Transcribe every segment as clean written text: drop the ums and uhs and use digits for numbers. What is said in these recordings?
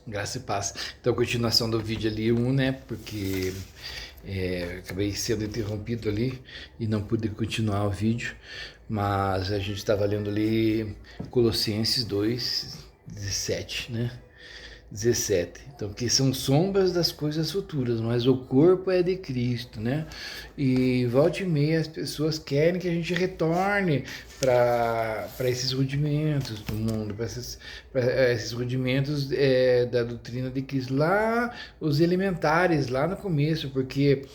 Graça e paz. Então, continuação do vídeo ali, né? Porque acabei sendo interrompido ali e não pude continuar o vídeo. Mas a gente estava lendo ali Colossenses 2:17, né? 17. Então, que são sombras das coisas futuras, mas o corpo é de Cristo, né? E volta e meia as pessoas querem que a gente retorne para esses rudimentos do mundo, para esses rudimentos da doutrina de Cristo, lá os elementares, lá no começo, porque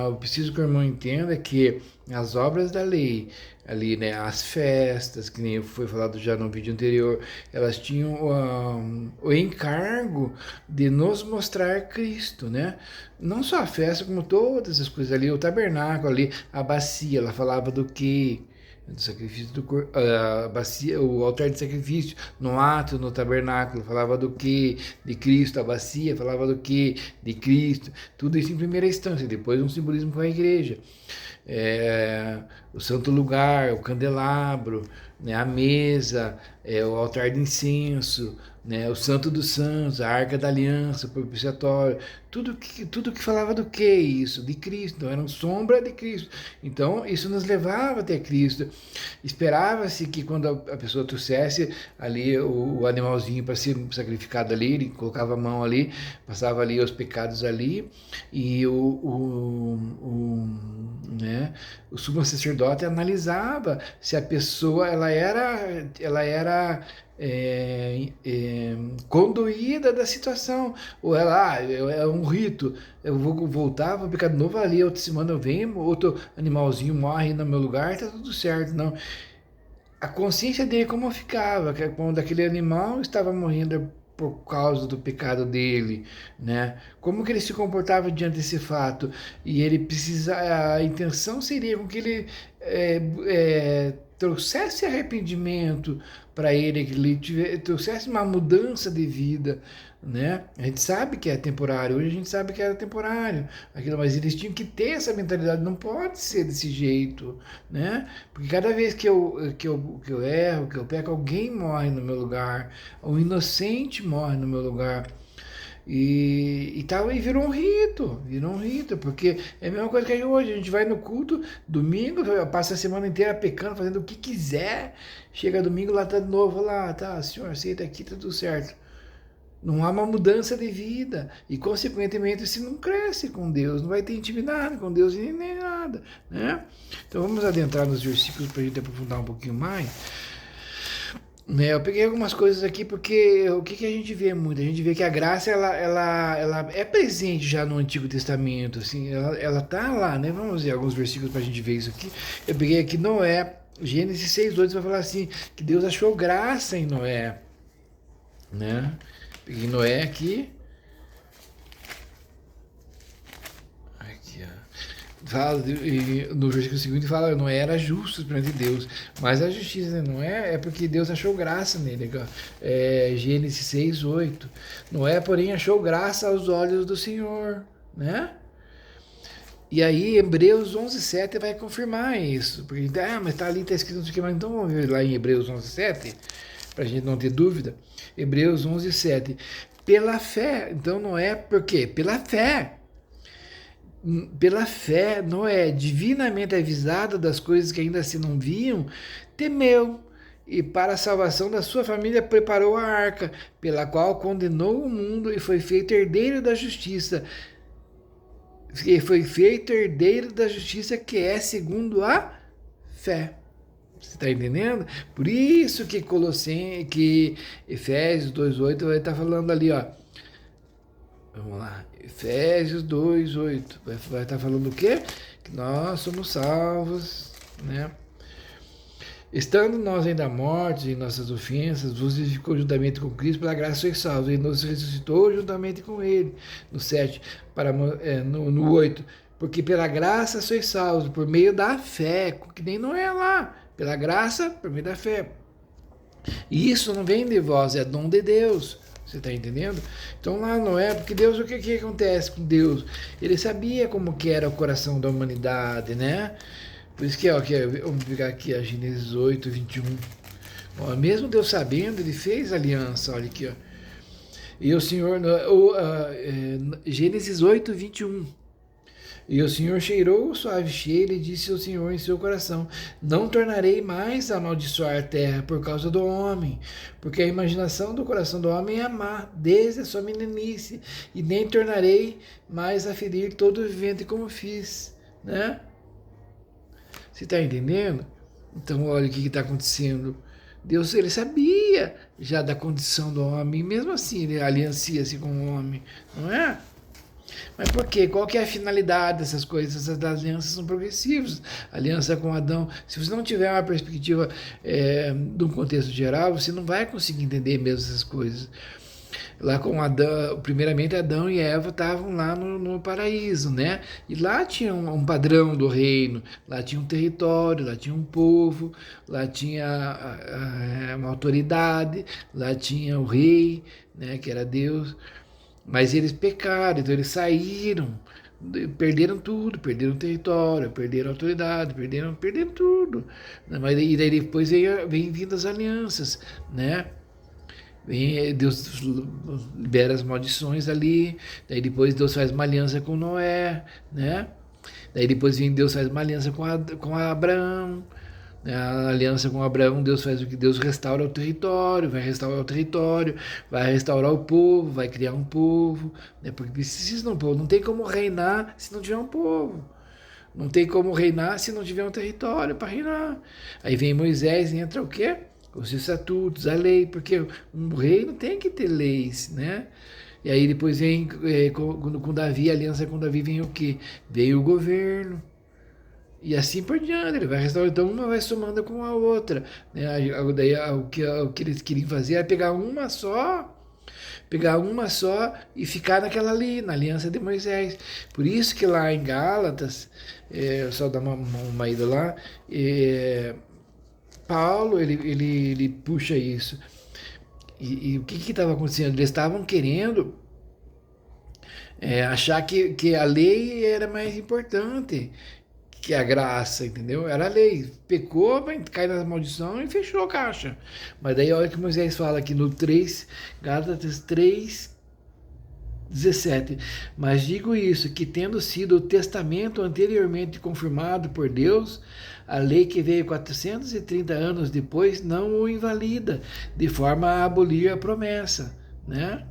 eu preciso que o irmão entenda que as obras da lei, ali, né, as festas, que nem foi falado já no vídeo anterior, elas tinham o encargo de nos mostrar Cristo, né? Não só a festa, como todas as coisas ali, o tabernáculo ali, a bacia, ela falava do quê? Do sacrifício do corpo, a bacia, o altar de sacrifício, no ato, no tabernáculo, falava do que? De Cristo, a bacia falava do que? De Cristo, tudo isso em primeira instância, depois um simbolismo com a igreja. O santo lugar, o candelabro, né, a mesa, o altar de incenso, né, o santo dos santos, a arca da aliança, o propiciatório, tudo que falava do que isso? De Cristo, então era uma sombra de Cristo. Então isso nos levava até Cristo. Esperava-se que quando a pessoa trouxesse ali o animalzinho para ser sacrificado ali, ele colocava a mão ali, passava ali os pecados ali, e né, o sumo sacerdote analisava se a pessoa ela era conduída da situação, ou ela é um rito, eu vou voltar, vou pecar de novo ali, outra semana eu venho, outro animalzinho morre no meu lugar, tá tudo certo. Não, a consciência dele como ficava, que quando aquele animal estava morrendo por causa do pecado dele, né? Como que ele se comportava diante desse fato? E ele precisa, a intenção seria com que ele trouxesse arrependimento para ele, que ele trouxesse uma mudança de vida, né? A gente sabe que é temporário, hoje a gente sabe que era temporário, aquilo, mas eles tinham que ter essa mentalidade, não pode ser desse jeito, né? Porque cada vez que eu erro, que eu peco, alguém morre no meu lugar, um inocente morre no meu lugar. E tal, e virou um rito, porque é a mesma coisa que a gente vai no culto, domingo, passa a semana inteira pecando, fazendo o que quiser, chega domingo lá tá de novo, lá, tá, senhor, aceita aqui, tá tudo certo. Não há uma mudança de vida e, consequentemente, se não cresce com Deus, não vai ter intimidade com Deus e nem nada, né? Então vamos adentrar nos versículos para a gente aprofundar um pouquinho mais. Eu peguei algumas coisas aqui porque o que a gente vê muito? A gente vê que a graça ela é presente já no Antigo Testamento, assim, ela tá lá, né? Vamos ver alguns versículos para a gente ver isso aqui. Eu peguei aqui Noé, Gênesis 6:8 vai falar assim, que Deus achou graça em Noé, né? Peguei Noé aqui. Aqui, ó. Fala, no versículo seguinte fala, Noé era justo perante Deus, mas a justiça de Noé é porque Deus achou graça nele. Gênesis 6:8. Noé, porém, achou graça aos olhos do Senhor, né? E aí, Hebreus 11:7 vai confirmar isso. Porque, mas tá ali, tá escrito não sei o que, mas então vamos ver lá em Hebreus 11:7, para a gente não ter dúvida. Hebreus 11:7. Pela fé, então não é por quê? Pela fé. Pela fé, Noé, divinamente avisado das coisas que ainda se não viam, temeu e para a salvação da sua família preparou a arca, pela qual condenou o mundo e foi feito herdeiro da justiça. E foi feito herdeiro da justiça que é segundo a fé. Você está entendendo? Por isso que que Efésios 2:8 vai estar falando ali, ó. Vamos lá. Efésios 2:8 vai estar falando o quê? Que nós somos salvos, né? Estando nós ainda mortos em nossas ofensas, vos vivificou juntamente com Cristo, pela graça sois salvos, e nos ressuscitou juntamente com Ele. No 7, no 8, porque pela graça sois salvos, por meio da fé, que nem não é lá, pela graça, por meio da fé. E isso não vem de vós, é dom de Deus. Você está entendendo? Então lá não é, porque Deus, o que acontece com Deus? Ele sabia como que era o coração da humanidade, né? Por isso que, ó, vamos pegar aqui a Gênesis 8:21. Ó, mesmo Deus sabendo, ele fez aliança, olha aqui, ó. E o Senhor, Gênesis 8:21. E o Senhor cheirou o suave cheiro e disse ao Senhor em seu coração: Não tornarei mais a amaldiçoar a terra por causa do homem, porque a imaginação do coração do homem é má, desde a sua meninice, e nem tornarei mais a ferir todo o vivente como fiz. Né? Você está entendendo? Então, olha o que está acontecendo. Deus, ele sabia já da condição do homem, e mesmo assim ele aliancia-se com o homem, não é? Mas por quê? Qual que é a finalidade dessas coisas? Essas alianças são progressivas. Aliança com Adão. Se você não tiver uma perspectiva de um contexto geral, você não vai conseguir entender mesmo essas coisas. Lá com Adão, primeiramente Adão e Eva estavam lá no paraíso, né? E lá tinha um padrão do reino, lá tinha um território, lá tinha um povo, lá tinha uma autoridade, lá tinha o rei, né? Que era Deus. Mas eles pecaram, então eles saíram, perderam tudo, perderam o território, perderam a autoridade, perderam tudo. Mas e daí depois vem vindo as alianças, né? Deus libera as maldições ali, daí depois Deus faz uma aliança com Noé, né? Daí depois vem Deus faz uma aliança com Abraão, né? A aliança com Abraão, Deus faz o que? Deus restaura o território, vai restaurar o povo, vai criar um povo, né? Porque precisa de um povo, não tem como reinar se não tiver um povo. Não tem como reinar se não tiver um território para reinar. Aí vem Moisés e entra o quê? Os estatutos, a lei, porque um rei não tem que ter leis, né? E aí depois vem com Davi, a aliança com Davi vem o quê? Veio o governo. E assim por diante, ele vai restaurar, então uma vai somando com a outra. Né? Daí o que eles queriam fazer era pegar uma só e ficar naquela ali, na aliança de Moisés. Por isso que lá em Gálatas, só dar uma ida lá, Paulo, ele puxa isso. E o que estava acontecendo? Eles estavam querendo achar que a lei era mais importante que a graça, entendeu? Era a lei. Pecou, cai na maldição e fechou a caixa. Mas daí olha o que Moisés fala aqui no 3, Gálatas 3:17. Mas digo isso, que tendo sido o testamento anteriormente confirmado por Deus, a lei que veio 430 anos depois não o invalida, de forma a abolir a promessa, né?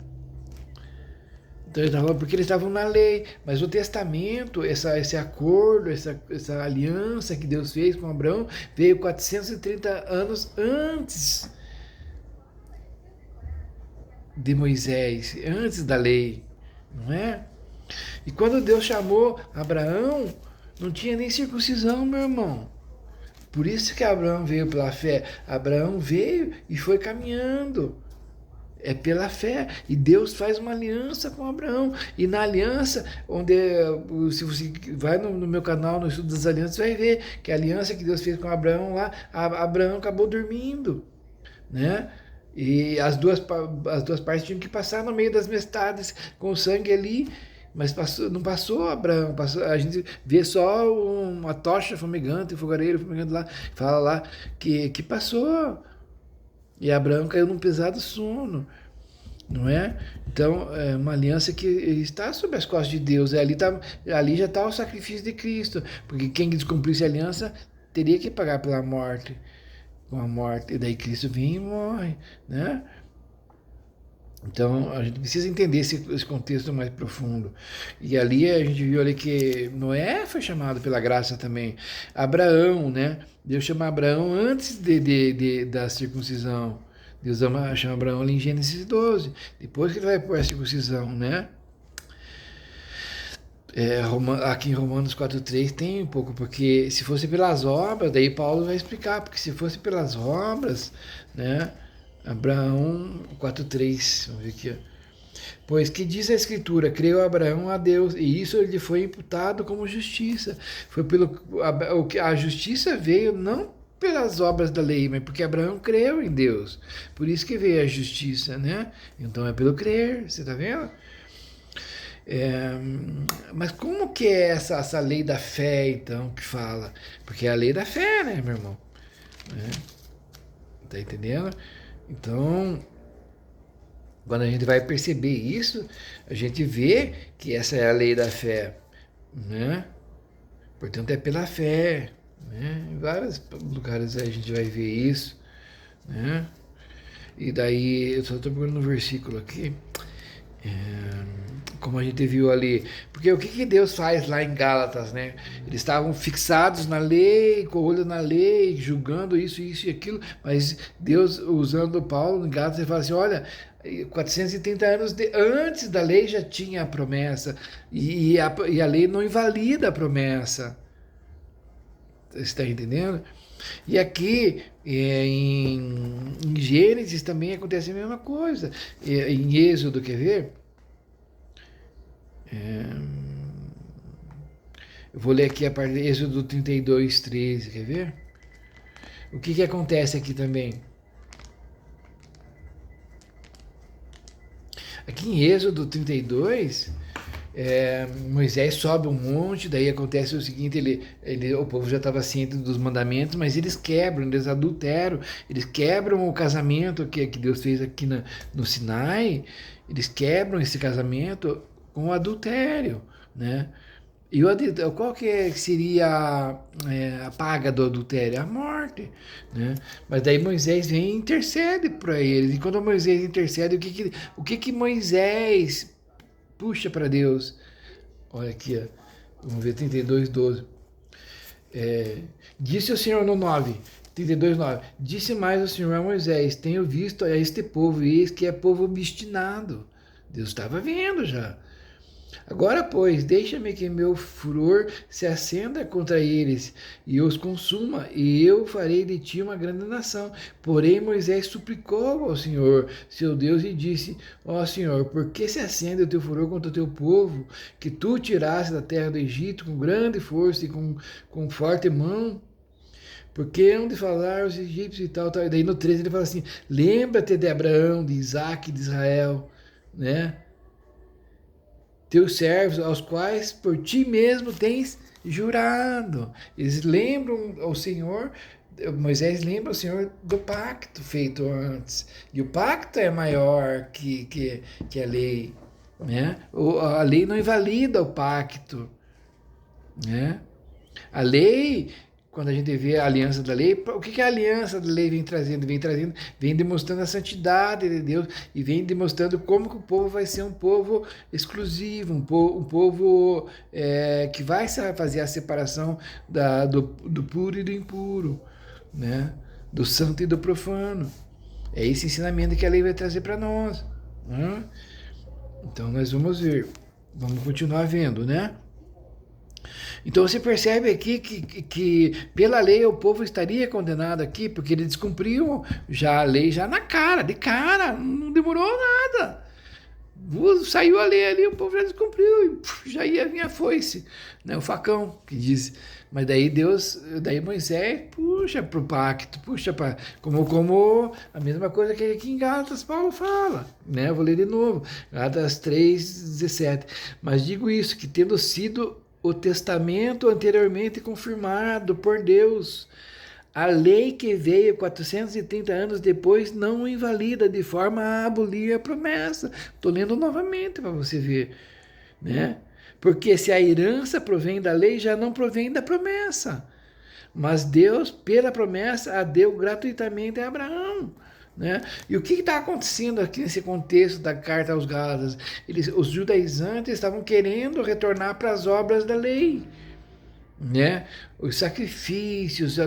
Então, porque eles estavam na lei, mas o testamento, esse acordo, essa aliança que Deus fez com Abraão, veio 430 anos antes de Moisés, antes da lei, não é? E quando Deus chamou Abraão, não tinha nem circuncisão, meu irmão. Por isso que Abraão veio pela fé. Abraão veio e foi caminhando. É pela fé. E Deus faz uma aliança com Abraão. E na aliança, se você vai no meu canal, no Estudo das Alianças, vai ver que a aliança que Deus fez com Abraão lá, Abraão acabou dormindo, né? E as duas partes tinham que passar no meio das mestades com o sangue ali, mas não passou Abraão, a gente vê só uma tocha fumegante, um fogareiro fumegante lá, fala lá que passou. E Abraão caiu num pesado sono, não é? Então, é uma aliança que está sob as costas de Deus. Ali já está o sacrifício de Cristo, porque quem descumprisse a aliança teria que pagar pela morte, com a morte. E daí Cristo vem e morre, né? Então, a gente precisa entender esse contexto mais profundo. E ali a gente viu ali que Noé foi chamado pela graça também. Abraão, né? Deus chama Abraão antes da circuncisão. Deus chama Abraão ali em Gênesis 12. Depois que ele vai pôr a circuncisão, né? Aqui em Romanos 4:3 tem um pouco, porque se fosse pelas obras, daí Paulo vai explicar, porque se fosse pelas obras, né? Abraão 4:3, vamos ver aqui. Pois que diz a Escritura, creu Abraão a Deus, e isso lhe foi imputado como justiça. Foi a justiça veio não pelas obras da lei, mas porque Abraão creu em Deus. Por isso que veio a justiça, né? Então é pelo crer, você está vendo? Mas como que é essa lei da fé, então, que fala? Porque é a lei da fé, né, meu irmão? Tá entendendo? Então, Quando a gente vai perceber isso, a gente vê que essa é a lei da fé, né? Portanto, é pela fé, né? Em vários lugares a gente vai ver isso, né? E daí, eu só estou procurando um versículo aqui, como a gente viu ali. Porque o que, que Deus faz lá em Gálatas, né? Eles estavam fixados na lei, com o olho na lei, julgando isso, isso e aquilo, mas Deus, usando Paulo em Gálatas, ele fala assim, olha, 430 anos antes da lei já tinha a promessa, e a lei não invalida a promessa. Você está entendendo? E aqui em Gênesis também acontece a mesma coisa. Em Êxodo, quer ver? Eu vou ler aqui a parte de Êxodo 32, 13, quer ver? O que, que acontece aqui também? Aqui em Êxodo 32, Moisés sobe um monte, daí acontece o seguinte, o povo já estava ciente dos mandamentos, mas eles quebram, eles adulteram, eles quebram o casamento que Deus fez aqui no Sinai, eles quebram esse casamento com o adultério, né? E qual que seria a paga do adultério? A morte, né? Mas daí Moisés vem e intercede para eles. E quando Moisés intercede, o que Moisés puxa para Deus? Olha aqui, ó. Vamos ver 32, 12. Disse o Senhor no 9, 32, 9. Disse mais o Senhor a Moisés: Tenho visto a este povo, e eis que é povo obstinado. Deus estava vendo já. Agora, pois, deixa-me que meu furor se acenda contra eles e os consuma, e eu farei de ti uma grande nação. Porém, Moisés suplicou ao Senhor, seu Deus, e disse: Ó Senhor, por que se acende o teu furor contra o teu povo, que tu tiraste da terra do Egito com grande força e com forte mão? Porque hão de falar os egípcios e tal, tal. E daí no 13 ele fala assim: lembra-te de Abraão, de Isaac, de Israel, né? Teus servos, aos quais por ti mesmo tens jurado. Eles lembram ao Senhor, Moisés lembra ao Senhor do pacto feito antes. E o pacto é maior que a lei, né? A lei não invalida o pacto, né? A lei, quando a gente vê a aliança da lei, o que a aliança da lei vem trazendo? Vem demonstrando a santidade de Deus e vem demonstrando como que o povo vai ser um povo exclusivo, um povo que vai fazer a separação do puro e do impuro, né? Do santo e do profano. É esse ensinamento que a lei vai trazer para nós, né? Então nós vamos ver, vamos continuar vendo, né? Então você percebe aqui que pela lei o povo estaria condenado aqui, porque eles descumpriam já a lei já de cara, não demorou nada. Saiu a lei ali, o povo já descumpriu, e já ia vir a foice, né? O facão, que diz. Mas daí Moisés puxa para o pacto, puxa para. Como a mesma coisa que aqui em Gálatas Paulo fala, né? Eu vou ler de novo, Gálatas 3:17. Mas digo isso, que tendo sido o testamento anteriormente confirmado por Deus, a lei que veio 430 anos depois não o invalida de forma a abolir a promessa. Estou lendo novamente para você ver, né? Porque se a herança provém da lei, já não provém da promessa. Mas Deus, pela promessa, a deu gratuitamente a Abraão. Né? E o que está acontecendo aqui nesse contexto da carta aos Gálatas? Os judaizantes estavam querendo retornar para as obras da lei, né? Os sacrifícios,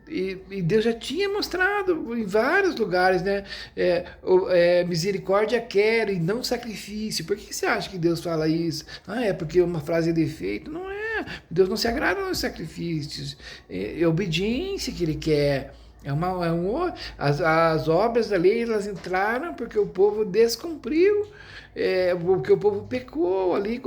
e Deus já tinha mostrado em vários lugares, né? Misericórdia quero e não sacrifício. Por que você acha que Deus fala isso? É porque uma frase é defeito? Não é. Deus não se agrada nos sacrifícios. É obediência que Ele quer. As obras da lei, elas entraram porque o povo descumpriu, porque o povo pecou ali,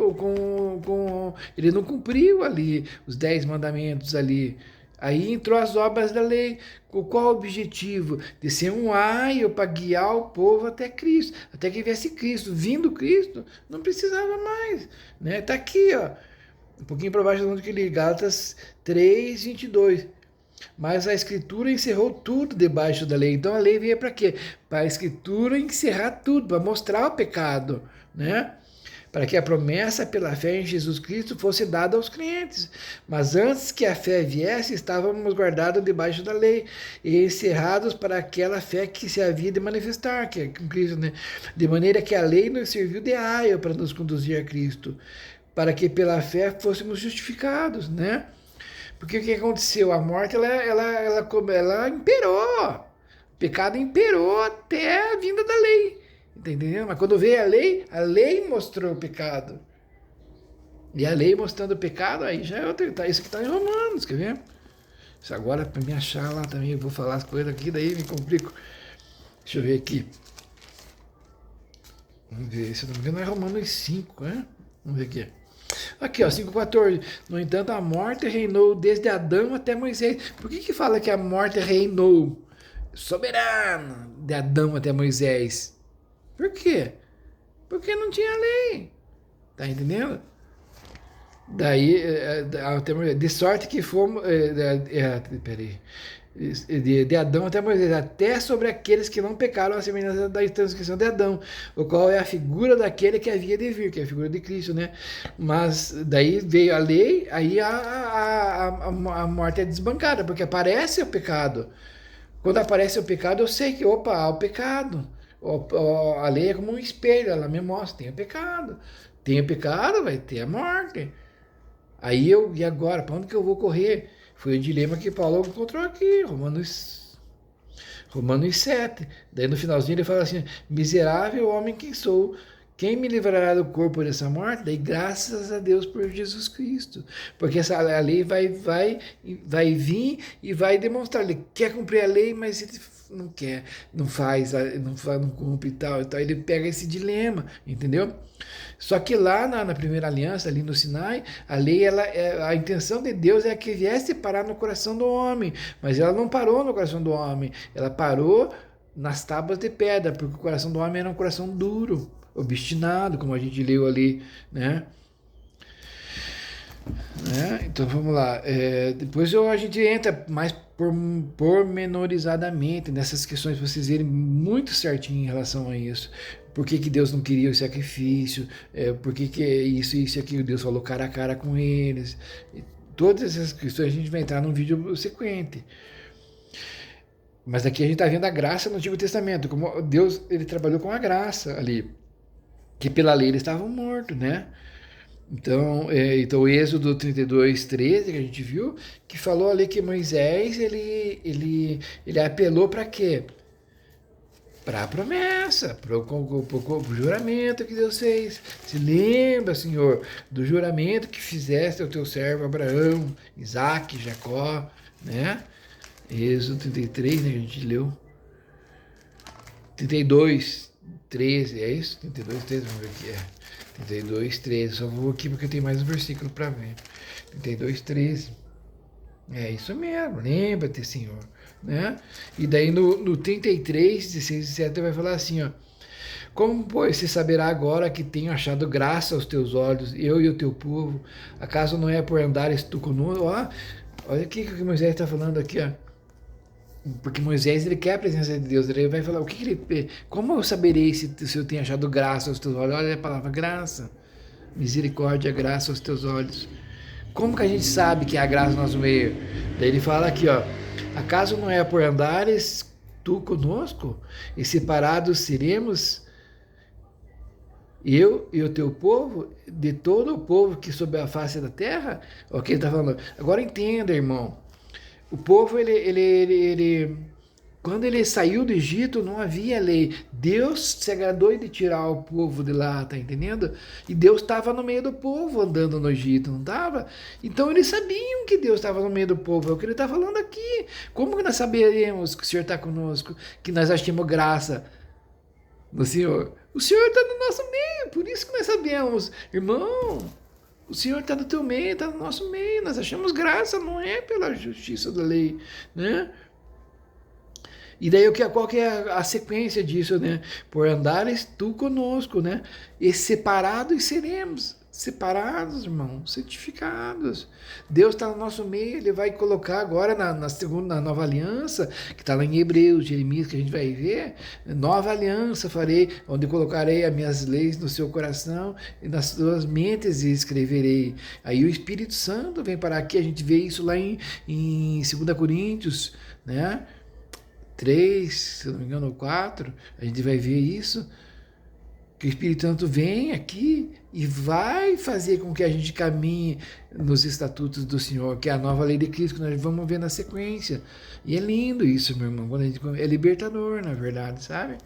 ele não cumpriu ali os 10 mandamentos ali. Aí entrou as obras da lei. Qual o objetivo? De ser um aio para guiar o povo até Cristo. Até que viesse Cristo. Vindo Cristo, não precisava mais. Né? Tá aqui, ó, um pouquinho para baixo do que ele, Gálatas 3:22. Mas a Escritura encerrou tudo debaixo da lei. Então a lei veio para quê? Para a Escritura encerrar tudo, para mostrar o pecado, né? Para que a promessa pela fé em Jesus Cristo fosse dada aos crentes. Mas antes que a fé viesse, estávamos guardados debaixo da lei e encerrados para aquela fé que se havia de manifestar, que é com Cristo, né? De maneira que a lei nos serviu de aio para nos conduzir a Cristo, para que pela fé fôssemos justificados, né? Porque o que aconteceu? A morte, ela imperou. O pecado imperou até a vinda da lei. Tá entendendo? Mas quando veio a lei mostrou o pecado. E a lei mostrando o pecado, aí já é outra. Isso aqui está em Romanos, quer ver? Isso agora, para me achar lá também, eu vou falar as coisas aqui, daí me complico. Deixa eu ver aqui. Vamos ver, se eu não me engano, é Romanos 5, né? Vamos ver aqui. Aqui, ó, 5,14. No entanto, a morte reinou desde Adão até Moisés. Por que fala que a morte reinou? Soberana, de Adão até Moisés. Por quê? Porque não tinha lei. Tá entendendo? Daí, de sorte que fomos. Peraí. De Adão até Moisés, até sobre aqueles que não pecaram, a semelhança da transgressão de Adão, o qual é a figura daquele que havia de vir, que é a figura de Cristo, né? Mas daí veio a lei, aí a morte é desbancada, porque aparece o pecado. Quando aparece o pecado, eu sei que, opa, há o pecado. A lei é como um espelho, ela me mostra, tem o pecado. Tem o pecado, vai ter a morte. Aí e agora, para onde que eu vou correr? Foi o dilema que Paulo encontrou aqui, Romanos 7. Daí no finalzinho ele fala assim: miserável homem que sou, quem me livrará do corpo dessa morte? Daí graças a Deus por Jesus Cristo. Porque a lei vai vir e vai demonstrar. Ele quer cumprir a lei, mas ele não quer, não faz, não cumpre e tal. Então ele pega esse dilema, entendeu? Só que lá na primeira aliança, ali no Sinai, a lei, a intenção de Deus é que viesse parar no coração do homem, mas ela não parou no coração do homem, ela parou nas tábuas de pedra, porque o coração do homem era um coração duro, obstinado, como a gente leu ali, né? Então vamos lá. Depois a gente entra mais pormenorizadamente nessas questões para vocês verem muito certinho em relação a isso. Por que Deus não queria o sacrifício? Por que isso e aquilo? Deus falou cara a cara com eles. E todas essas questões a gente vai entrar num vídeo sequente. Mas aqui a gente está vendo a graça no Antigo Testamento, como Deus ele trabalhou com a graça ali, que pela lei eles estavam mortos, né? Então o Êxodo 32:13 que a gente viu, que falou ali que Moisés ele apelou para quê? Para a promessa, para o juramento que Deus fez. Se lembra, Senhor, do juramento que fizeste ao teu servo Abraão, Isaac, Jacó, né? Êxodo 33, né, que a gente leu. 32:13, é isso? 32:13, vamos ver o que é. 32:13, só vou aqui porque tem mais um versículo para ver. 32:13. É isso mesmo, lembra-te, Senhor. Né? E daí no 33:16-17 vai falar assim, ó. Como, pois, se saberá agora que tenho achado graça aos teus olhos, eu e o teu povo? Acaso não é por andares tu conosco? Ó, olha aqui o que Moisés está falando aqui, ó. Porque Moisés ele quer a presença de Deus, ele vai falar, o que ele, como eu saberei se eu tenho achado graça aos teus olhos? Olha a palavra graça, misericórdia, graça aos teus olhos. Como que a gente sabe que é a graça no nosso meio? Daí ele fala aqui, ó, acaso não é por andares tu conosco e separados seremos eu e o teu povo de todo o povo que sob a face da terra? O que ele está falando? Agora entenda, irmão. O povo, quando ele saiu do Egito, não havia lei. Deus se agradou de tirar o povo de lá, tá entendendo? E Deus estava no meio do povo andando no Egito, não estava? Então eles sabiam que Deus estava no meio do povo, é o que ele está falando aqui. Como que nós saberemos que o Senhor está conosco, que nós achamos graça no Senhor? O Senhor está no nosso meio, por isso que nós sabemos. Irmão, o Senhor está no teu meio, está no nosso meio. Nós achamos graça, não é pela justiça da lei, né? E daí qual que é a sequência disso, né? Por andares tu conosco, né? E separados seremos. separados, irmão, santificados. Deus está no nosso meio, Ele vai colocar agora na segunda, na nova aliança, que está lá em Hebreus, Jeremias, que a gente vai ver, nova aliança farei, onde colocarei as minhas leis no seu coração e nas suas mentes e escreverei. Aí o Espírito Santo vem para aqui, a gente vê isso lá em 2 Coríntios, né? 3, se não me engano, 4, a gente vai ver isso, que o Espírito Santo vem aqui e vai fazer com que a gente caminhe nos estatutos do Senhor, que é a nova lei de Cristo, que nós vamos ver na sequência. E é lindo isso, meu irmão, quando a gente, é libertador, na verdade, sabe?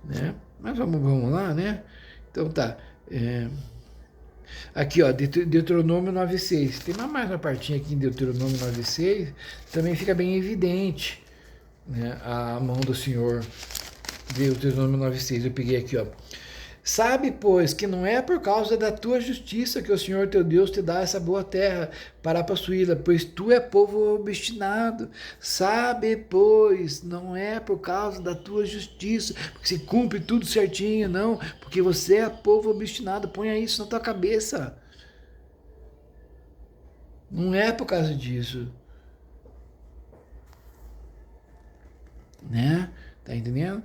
Né? Mas vamos lá, né? Então tá. Aqui, ó, Deuteronômio 9,6. Tem mais uma partinha aqui em Deuteronômio 9,6, também fica bem evidente, né, a mão do Senhor. Deuteronômio 9,6, eu peguei aqui, ó. Sabe, pois, que não é por causa da tua justiça que o Senhor teu Deus te dá essa boa terra para possuí-la, pois tu é povo obstinado. Sabe, pois, não é por causa da tua justiça, porque se cumpre tudo certinho, não, porque você é povo obstinado. Ponha isso na tua cabeça. Não é por causa disso. Né? Tá entendendo?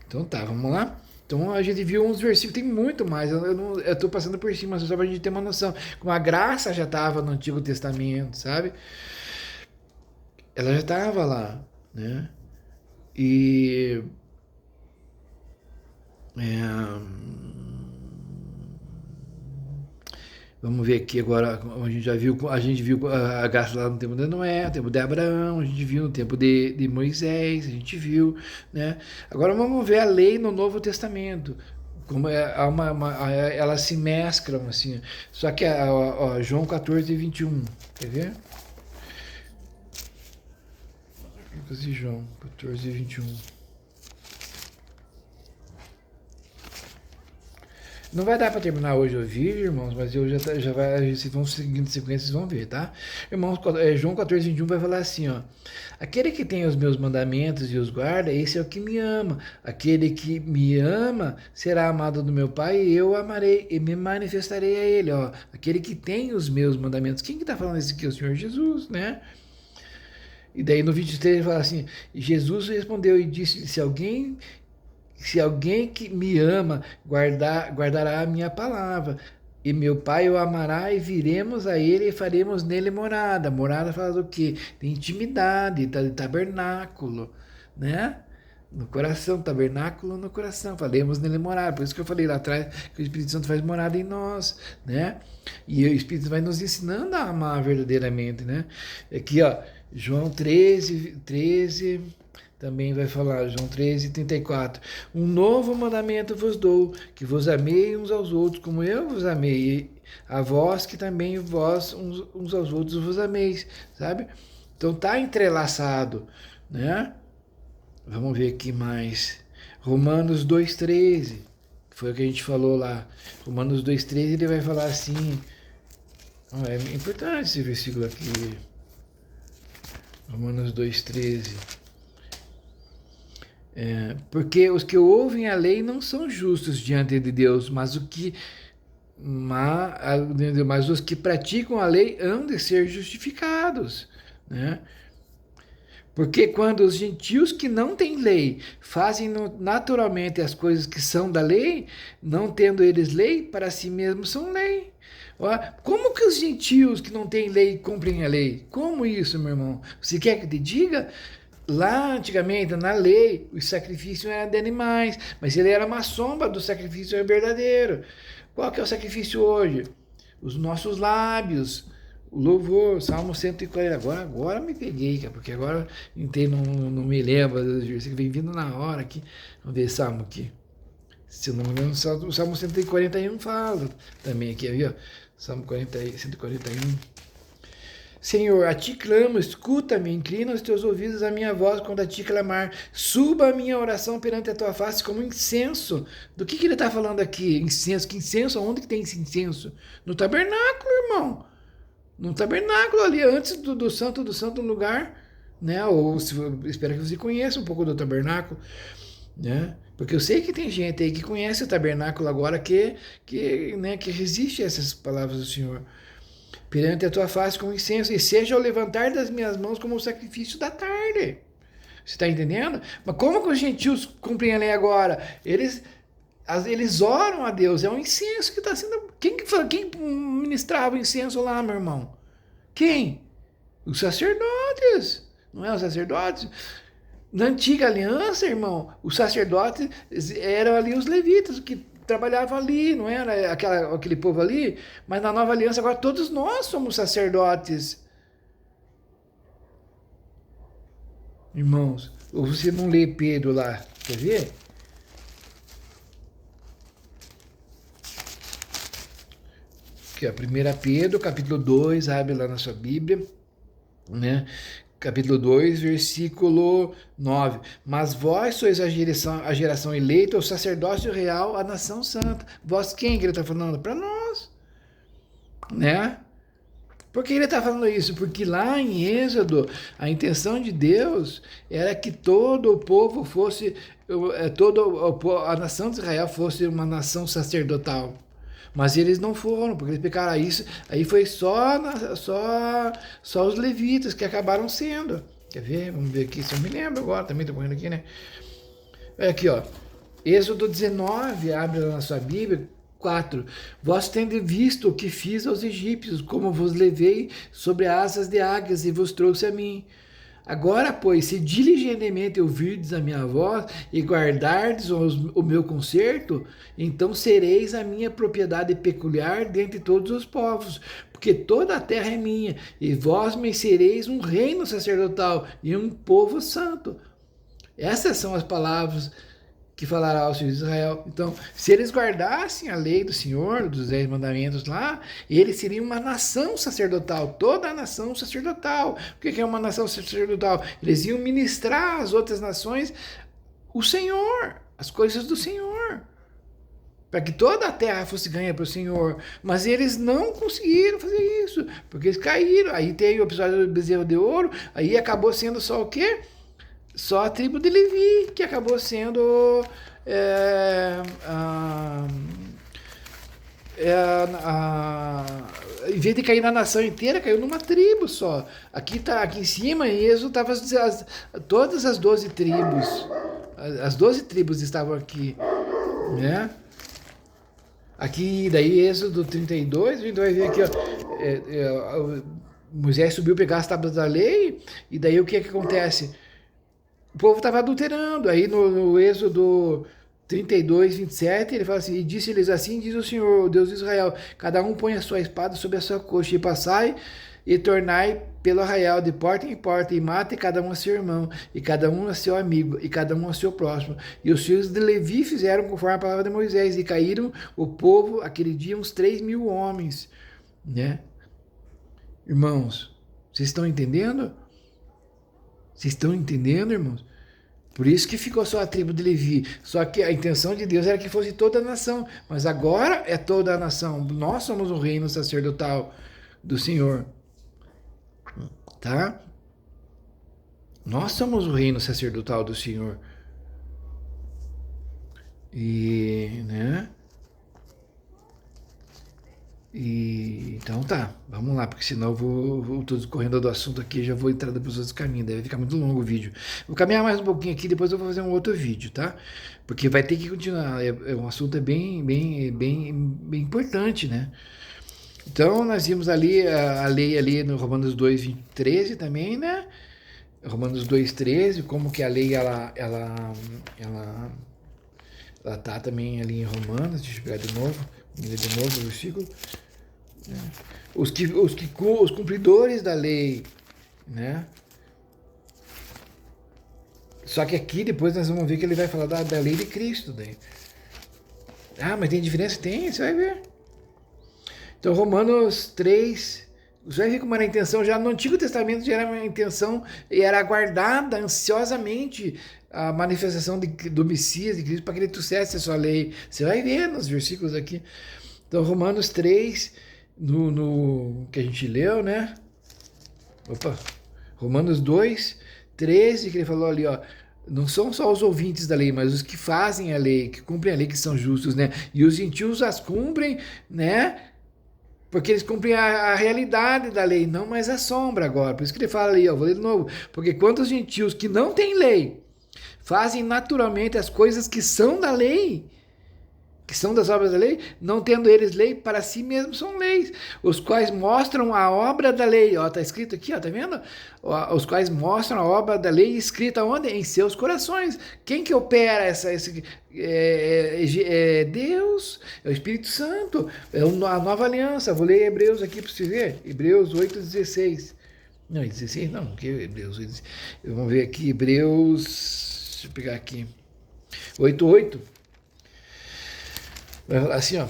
Então tá, vamos lá? Então a gente viu uns versículos, tem muito mais, eu tô passando por cima, só pra gente ter uma noção. Como a graça já estava no Antigo Testamento, sabe? Ela já estava lá, né? E... vamos ver aqui agora, a gente viu a graça lá no tempo de Noé, no tempo de Abraão, a gente viu no tempo de Moisés, a gente viu, né? Agora vamos ver a lei no Novo Testamento, como elas se mesclam assim, só que João 14:21, quer ver? João 14:21. Não vai dar para terminar hoje o vídeo, irmãos, mas eu já vai, se vão seguindo sequência, vocês vão ver, tá? Irmãos, João 14:21 vai falar assim, ó. Aquele que tem os meus mandamentos e os guarda, esse é o que me ama. Aquele que me ama será amado do meu Pai e eu amarei e me manifestarei a ele, ó. Aquele que tem os meus mandamentos. Quem que tá falando isso aqui? O Senhor Jesus, né? E daí no 23 ele fala assim, Jesus respondeu e disse, se alguém que me ama guardará a minha palavra, e meu Pai o amará, e viremos a ele e faremos nele morada. Morada fala do quê? De intimidade, de tabernáculo, né? No coração, tabernáculo no coração, faremos nele morada. Por isso que eu falei lá atrás que o Espírito Santo faz morada em nós, né? E o Espírito vai nos ensinando a amar verdadeiramente, né? Aqui, ó, João 13 também vai falar, João 13:34. Um novo mandamento vos dou, que vos amei uns aos outros, como eu vos amei, a vós que também vós uns aos outros vos ameis, sabe? Então tá entrelaçado, né? Vamos ver aqui mais. Romanos 2:13, foi o que a gente falou lá. Romanos 2:13, ele vai falar assim, é importante esse versículo aqui. Romanos 2:13. Porque os que ouvem a lei não são justos diante de Deus, mas os que praticam a lei hão de ser justificados, né? Porque quando os gentios que não têm lei fazem naturalmente as coisas que são da lei, não tendo eles lei, para si mesmos são lei. Como que os gentios que não têm lei cumprem a lei? Como isso, meu irmão? Você quer que te diga? Lá antigamente, na lei, o sacrifício era de animais, mas ele era uma sombra do sacrifício verdadeiro. Qual que é o sacrifício hoje? Os nossos lábios, o louvor, Salmo 140. Agora me peguei, porque agora não me lembro, vem vindo na hora aqui. Vamos ver Salmo aqui. Se eu não me engano, o Salmo 141 fala também aqui, viu? Salmo 141. Senhor, a ti clamo, escuta-me, inclina os teus ouvidos à minha voz quando a ti clamar. Suba a minha oração perante a tua face como incenso. Do que ele está falando aqui? Incenso. Que incenso? Onde que tem esse incenso? No tabernáculo, irmão. No tabernáculo ali, antes do santo lugar, né? Ou espero que você conheça um pouco do tabernáculo, né? Porque eu sei que tem gente aí que conhece o tabernáculo agora né, que resiste a essas palavras do Senhor. Perante a tua face com incenso, e seja o levantar das minhas mãos como o sacrifício da tarde. Você está entendendo? Mas como que os gentios cumprem a lei agora? Eles oram a Deus, é um incenso que está sendo... Quem ministrava o incenso lá, meu irmão? Quem? Os sacerdotes. Não é os sacerdotes? Na antiga aliança, irmão, os sacerdotes eram ali os levitas que trabalhavam ali, não era aquele povo ali, mas na nova aliança agora todos nós somos sacerdotes. Irmãos, ou você não lê Pedro lá, quer ver? Aqui, ó, 1 Pedro, capítulo 2, abre lá na sua Bíblia, né? Capítulo 2, versículo 9. Mas vós sois a geração eleita, o sacerdócio real, a nação santa. Vós quem que ele está falando? Para nós, né? Por que ele está falando isso? Porque lá em Êxodo, a intenção de Deus era que todo o povo fosse, a nação de Israel fosse uma nação sacerdotal. Mas eles não foram, porque eles pecaram isso. Aí foi só os levitas que acabaram sendo. Quer ver? Vamos ver aqui se eu me lembro agora. Também estou correndo aqui, né? Aqui, ó. Êxodo 19, abre na sua Bíblia. 4. Vós tendes visto o que fiz aos egípcios, como vos levei sobre asas de águias e vos trouxe a mim. Agora, pois, se diligentemente ouvirdes a minha voz e guardardes o meu concerto, então sereis a minha propriedade peculiar dentre todos os povos, porque toda a terra é minha, e vós me sereis um reino sacerdotal e um povo santo. Essas são as palavras que falará aos filhos de Israel. Então, se eles guardassem a lei do Senhor, dos 10 mandamentos lá, eles seriam uma nação sacerdotal, toda a nação sacerdotal. O que é uma nação sacerdotal? Eles iam ministrar às outras nações o Senhor, as coisas do Senhor, para que toda a terra fosse ganha para o Senhor. Mas eles não conseguiram fazer isso, porque eles caíram. Aí tem o episódio do bezerro de ouro, aí acabou sendo só o quê? Só a tribo de Levi, que acabou sendo em vez de cair na nação inteira, caiu numa tribo só. Aqui em cima, em Êxodo, estavam todas as 12 tribos. As 12 tribos estavam aqui, né? Aqui, daí, Êxodo 32, a gente vai ver aqui, ó, Moisés subiu pegar as tábuas da lei, e daí o que acontece? O povo estava adulterando. Aí no Êxodo 32, 27, ele fala assim: e disse-lhes assim, diz o Senhor, o Deus de Israel, cada um põe a sua espada sobre a sua coxa, e passai e tornai pelo arraial de porta em porta, e mate cada um a seu irmão, e cada um a seu amigo, e cada um a seu próximo. E os filhos de Levi fizeram conforme a palavra de Moisés, e caíram o povo aquele dia uns 3.000 homens, né? Irmãos, vocês estão entendendo? Vocês estão entendendo, irmãos? Por isso que ficou só a tribo de Levi. Só que a intenção de Deus era que fosse toda a nação. Mas agora é toda a nação. Nós somos o reino sacerdotal do Senhor. Tá? Nós somos o reino sacerdotal do Senhor. E, né? E então tá, vamos lá, porque senão eu tô correndo do assunto aqui, já vou entrar para os outros caminhos, deve ficar muito longo o vídeo. Vou caminhar mais um pouquinho aqui, depois eu vou fazer um outro vídeo, tá? Porque vai ter que continuar, um assunto bem importante, né? Então nós vimos ali a lei ali no Romanos 2, 13 também, né? Romanos 2, 13, como que a lei ela tá também ali em Romanos, deixa eu pegar de novo o versículo. Os cumpridores da lei, né? Só que aqui depois nós vamos ver que ele vai falar da lei de Cristo. Daí. Ah, mas tem diferença? Tem, você vai ver. Então, Romanos 3, você vai ver como era a intenção. Já no Antigo Testamento já era uma intenção e era aguardada ansiosamente a manifestação do Messias, de Cristo, para que ele trouxesse a sua lei. Você vai ver nos versículos aqui. Então, Romanos 3, no que a gente leu, né? Romanos 2, 13, que ele falou ali, ó. Não são só os ouvintes da lei, mas os que fazem a lei, que cumprem a lei, que são justos, né? E os gentios as cumprem, né? Porque eles cumprem a realidade da lei, não mais a sombra agora. Por isso que ele fala ali, ó, vou ler de novo. Porque quantos gentios que não têm lei fazem naturalmente as coisas que são da lei, que são das obras da lei, não tendo eles lei, para si mesmos são leis, os quais mostram a obra da lei, ó, tá escrito aqui, ó, tá vendo? Ó, os quais mostram a obra da lei escrita onde? Em seus corações. Quem que opera Deus, é o Espírito Santo, é a nova aliança. Vou ler Hebreus aqui para você ver, Hebreus 8:16. Não, 16 não, que Hebreus, vamos ver aqui, Hebreus, deixa eu pegar aqui, 8:8. Assim, ó.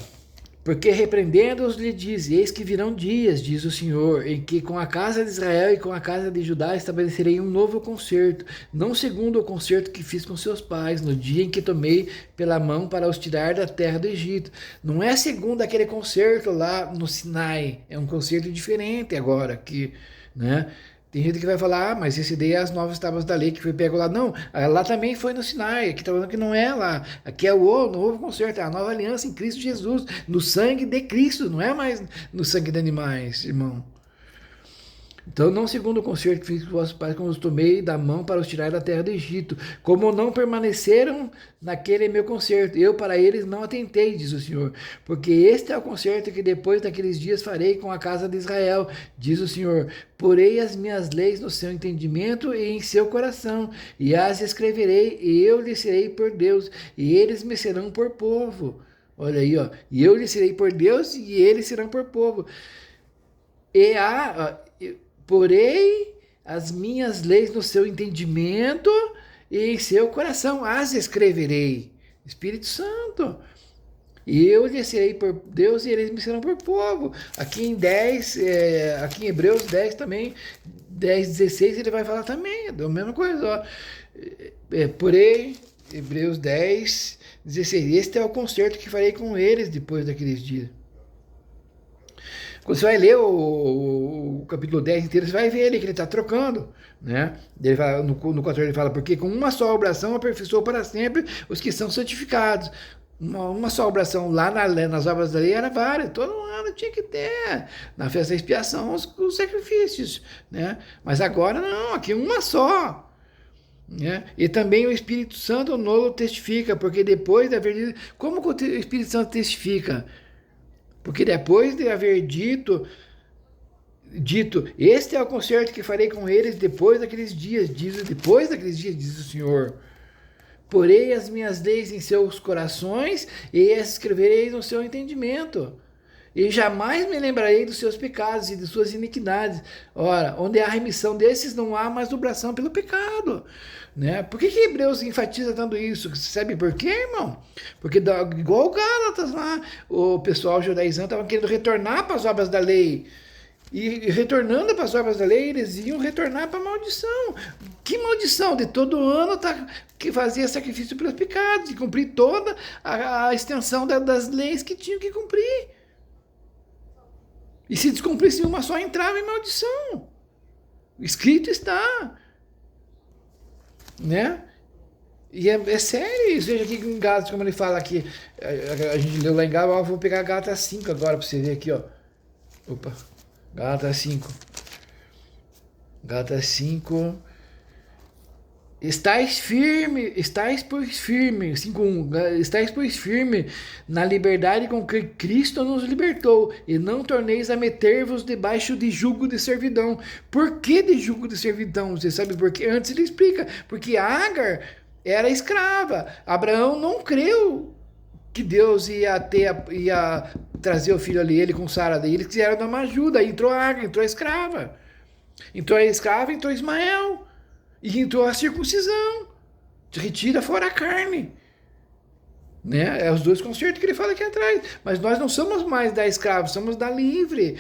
Porque repreendendo-os lhe diz, eis que virão dias, diz o Senhor, em que com a casa de Israel e com a casa de Judá estabelecerei um novo concerto, não segundo o concerto que fiz com seus pais, no dia em que tomei pela mão para os tirar da terra do Egito. Não é segundo aquele concerto lá no Sinai, é um concerto diferente agora, que, né? Tem gente que vai falar, mas esse daí é as novas tábuas da lei que foi pego lá. Não, lá também foi no Sinai. Aqui está falando que não é lá. Aqui é o novo concerto, é a nova aliança em Cristo Jesus, no sangue de Cristo, não é mais no sangue de animais, irmão. Então, não segundo o concerto que fiz com vossos pais, como os tomei da mão para os tirar da terra do Egito, como não permaneceram naquele meu concerto, eu para eles não atentei, diz o Senhor, porque este é o concerto que depois daqueles dias farei com a casa de Israel, diz o Senhor, porei as minhas leis no seu entendimento e em seu coração, e as escreverei, e eu lhes serei por Deus, e eles me serão por povo. Olha aí, ó, e eu lhes serei por Deus, e eles serão por povo. Porei as minhas leis no seu entendimento e em seu coração as escreverei. Espírito Santo. E eu lhes serei por Deus e eles me serão por povo. Aqui em aqui em Hebreus 10 também, 10:16 ele vai falar também, é a mesma coisa. Ó. Porém, Hebreus 10:16, este é o concerto que farei com eles depois daqueles dias. Quando você vai ler o capítulo 10 inteiro, você vai ver ali que ele está trocando, né? Ele fala, no 14 ele fala, porque com uma só oração aperfeiçoou para sempre os que são santificados. Uma só oração lá nas obras da lei era várias, todo ano tinha que ter, na festa da expiação, os sacrifícios, né? Mas agora não, aqui uma só. Né? E também o Espírito Santo nolo testifica, porque depois de haver... Como que o Espírito Santo testifica? Porque depois de haver dito, este é o concerto que farei com eles depois daqueles dias, diz o Senhor. Porei as minhas leis em seus corações e as escreverei no seu entendimento. E jamais me lembrarei dos seus pecados e de suas iniquidades. Ora, onde há remissão desses, não há mais obração pelo pecado. Né? Por que Hebreus enfatiza tanto isso? Você sabe por quê, irmão? Porque igual o Gálatas lá, o pessoal judaizão estava querendo retornar para as obras da lei. E retornando para as obras da lei, eles iam retornar para a maldição. Que maldição? De todo ano que fazia sacrifício pelos pecados, e cumprir toda a extensão das leis que tinham que cumprir. E se descumprisse uma só, entrava em maldição. Escrito está. Né? E é sério isso. Veja aqui em Gálatas, como ele fala aqui. A gente leu lá em Gálatas, vou pegar Gálatas 5 agora para você ver aqui, ó. Opa. Gálatas 5. Gálatas 5. Estais pois firme, 5:1, estais pois firme na liberdade com que Cristo nos libertou, e não torneis a meter-vos debaixo de jugo de servidão. Por que de jugo de servidão? Você sabe por quê? Antes ele explica, porque Agar era escrava, Abraão não creu que Deus ia trazer o filho ali, ele com Sara, daí eles quiseram dar uma ajuda, aí entrou Agar, entrou a escrava, entrou Ismael, e entrou a circuncisão, retira fora a carne, né? É os dois concertos que ele fala aqui atrás, mas nós não somos mais da escrava, somos da livre.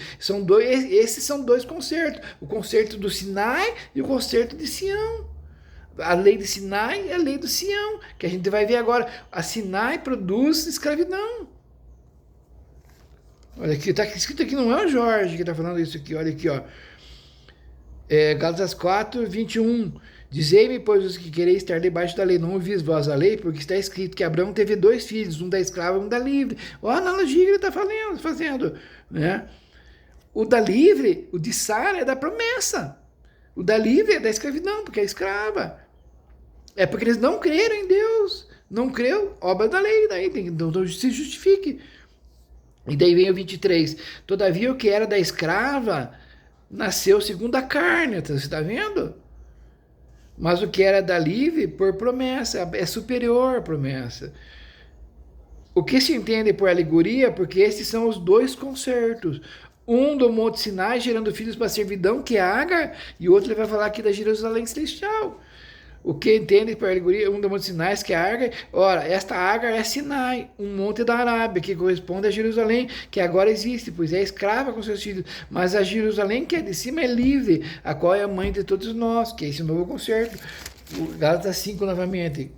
Esses são dois concertos, o concerto do Sinai e o concerto de Sião. A lei de Sinai e a lei do Sião, que a gente vai ver agora. A Sinai produz escravidão. Olha aqui, está escrito aqui, não é o Jorge que está falando isso aqui, olha aqui, ó. Gálatas 4:21. Dizei-me, pois, os que quereis estar debaixo da lei, não ouvis vós a lei, porque está escrito que Abraão teve 2 filhos, um da escrava e um da livre. Olha a analogia que ele está fazendo, né? O da livre, o de Sara, é da promessa. O da livre é da escravidão, porque é escrava. É porque eles não creram em Deus. Não creu, obra da lei, daí então se justifique. E daí vem o 23. Todavia o que era da escrava nasceu segundo a carne, você está vendo? Mas o que era da livre, por promessa, é superior à promessa. O que se entende por alegoria, porque esses são os 2 concertos. Um do Monte Sinai, gerando filhos para a servidão, que é Agar, e outro ele vai falar aqui da Jerusalém Celestial. O que entende por alegoria, um do Monte Sinai, que é Agar. Ora, esta Agar é Sinai, um monte da Arábia, que corresponde a Jerusalém, que agora existe, pois é escrava com seus filhos. Mas a Jerusalém que é de cima é livre, a qual é a mãe de todos nós, que é esse novo concerto. O Gálatas 5 novamente.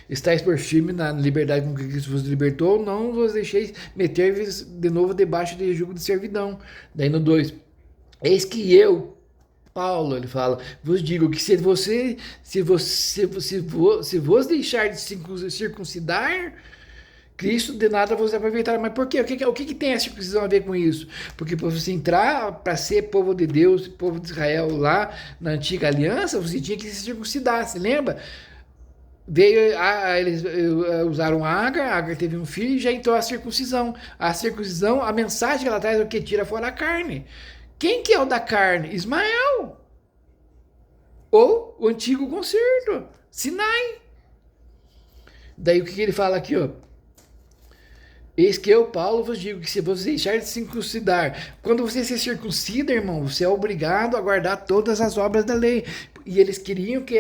Estais por firme na liberdade com que Cristo vos libertou, não vos deixeis meter-vos de novo debaixo de jugo de servidão. Daí no 2. Eis que eu, Paulo, ele fala, vos digo que se vos deixar de circuncidar, Cristo de nada vos aproveitará. Mas por quê? O que tem a circuncisão a ver com isso? Porque para você entrar para ser povo de Deus, povo de Israel lá na antiga aliança, você tinha que se circuncidar, se lembra? Eles usaram Agar teve um filho e já entrou a circuncisão. A circuncisão, a mensagem que ela traz é o que tira fora a carne. Quem que é o da carne? Ismael. Ou o antigo concerto, Sinai. Daí o que ele fala aqui, ó? Eis que eu, Paulo, vos digo que se você deixar de circuncidar, quando você se circuncida, irmão, você é obrigado a guardar todas as obras da lei. E eles queriam que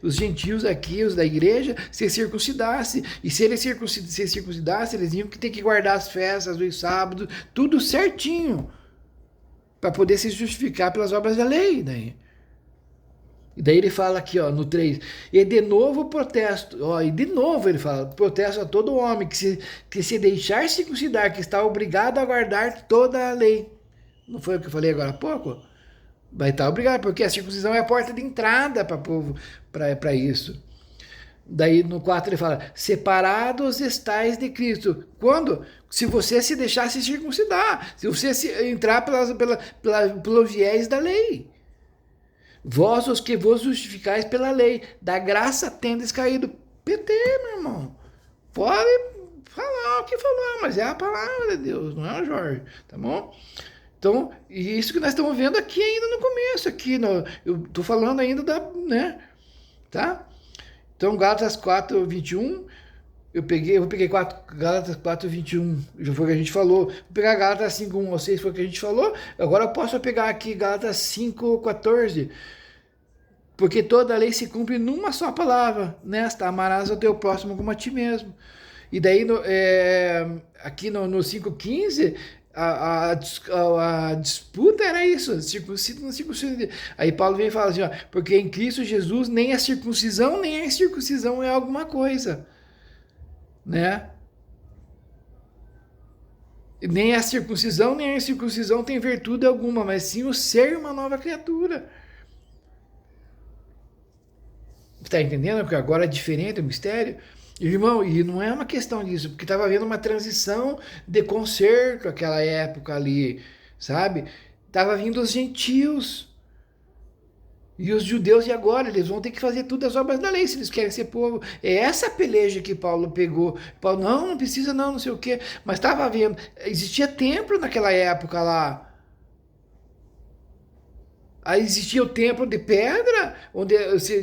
os gentios aqui, os da igreja, se circuncidassem. E se eles se circuncidassem, eles iam ter que guardar as festas, os sábados, tudo certinho, para poder se justificar pelas obras da lei. E daí ele fala aqui, ó, no 3, e de novo protesto, ó, e de novo ele fala, protesto a todo homem que se deixar circuncidar, que está obrigado a guardar toda a lei. Não foi o que eu falei agora há pouco? Vai estar obrigado, porque a circuncisão é a porta de entrada para o povo, para isso. Daí no 4 ele fala, separados estais de Cristo. Quando? Se você se deixar se circuncidar, se você entrar pelo viés da lei. Vós os que vos justificais pela lei, da graça tendes caído. PT, meu irmão. Pode falar o que falar, mas é a palavra de Deus, não é o Jorge, tá bom? Então, isso que nós estamos vendo aqui ainda no começo, eu tô falando ainda né, tá? Então, Gálatas 4, 21, eu vou pegar Gálatas 4, 21, já foi o que a gente falou. Vou pegar Gálatas 5, 1 ou 6, foi o que a gente falou. Agora eu posso pegar aqui Gálatas 5, 14. Porque toda a lei se cumpre numa só palavra, nesta, amarás ao teu próximo como a ti mesmo. E daí, aqui no 5,15, a disputa era isso, circunciso não circunciso. Aí Paulo vem e fala assim, ó, porque em Cristo Jesus nem a circuncisão nem a incircuncisão é alguma coisa, né? Nem a circuncisão nem a incircuncisão tem virtude alguma, mas sim o ser uma nova criatura. Está entendendo? Porque agora é diferente o mistério. Irmão, e não é uma questão disso, porque estava havendo uma transição de concerto aquela época ali, sabe? Estava vindo os gentios. E os judeus, e agora? Eles vão ter que fazer tudo as obras da lei, se eles querem ser povo. É essa peleja que Paulo pegou. Paulo, não precisa não sei o quê. Mas estava havendo, existia templo naquela época lá. Aí existia o templo de pedra, onde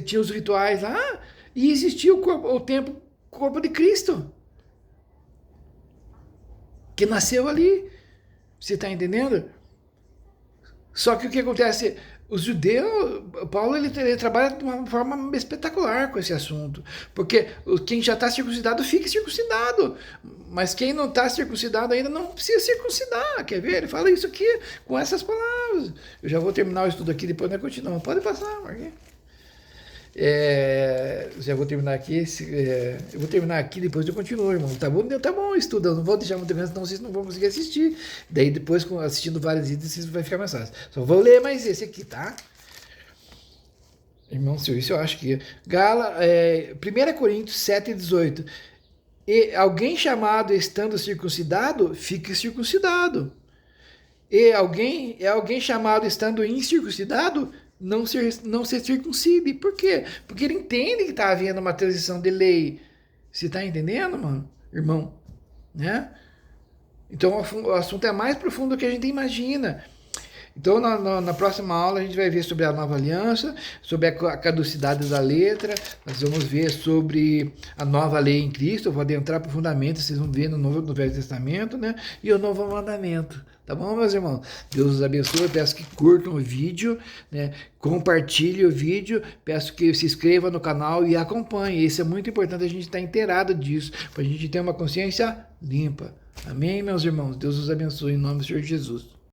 tinha os rituais lá, e existia o corpo de Cristo, que nasceu ali. Você está entendendo? Só que o que acontece? Os judeus, Paulo ele trabalha de uma forma espetacular com esse assunto, porque quem já está circuncidado fica circuncidado, mas quem não está circuncidado ainda não precisa circuncidar, quer ver? Ele fala isso aqui com essas palavras. Eu já vou terminar o estudo aqui, depois nós continuamos. Pode passar, Marquinhos. Já vou terminar aqui, eu vou terminar aqui, depois eu continuo, irmão. Tá bom, estuda, eu não vou deixar muito grande, senão vocês não vão conseguir assistir. Daí depois, assistindo vários vídeos, vocês vai ficar mais fácil. Só vou ler mais esse aqui, tá? Irmão seu, isso eu acho que... 1 Coríntios 7,18. E alguém chamado estando circuncidado, fique circuncidado. E alguém chamado estando incircuncidado, não se circuncide. Por quê? Porque ele entende que está havendo uma transição de lei. Você está entendendo, mano? Irmão? Né? Então o assunto é mais profundo do que a gente imagina. Então, na próxima aula, a gente vai ver sobre a nova aliança, sobre a caducidade da letra, nós vamos ver sobre a nova lei em Cristo, eu vou adentrar profundamente, vocês vão ver no Velho Testamento, né? E o novo mandamento. Tá bom, meus irmãos? Deus os abençoe, eu peço que curtam o vídeo, né? Compartilhe o vídeo, peço que se inscreva no canal e acompanhe. Isso é muito importante a gente estar inteirado disso, para a gente ter uma consciência limpa. Amém, meus irmãos? Deus os abençoe em nome do Senhor Jesus.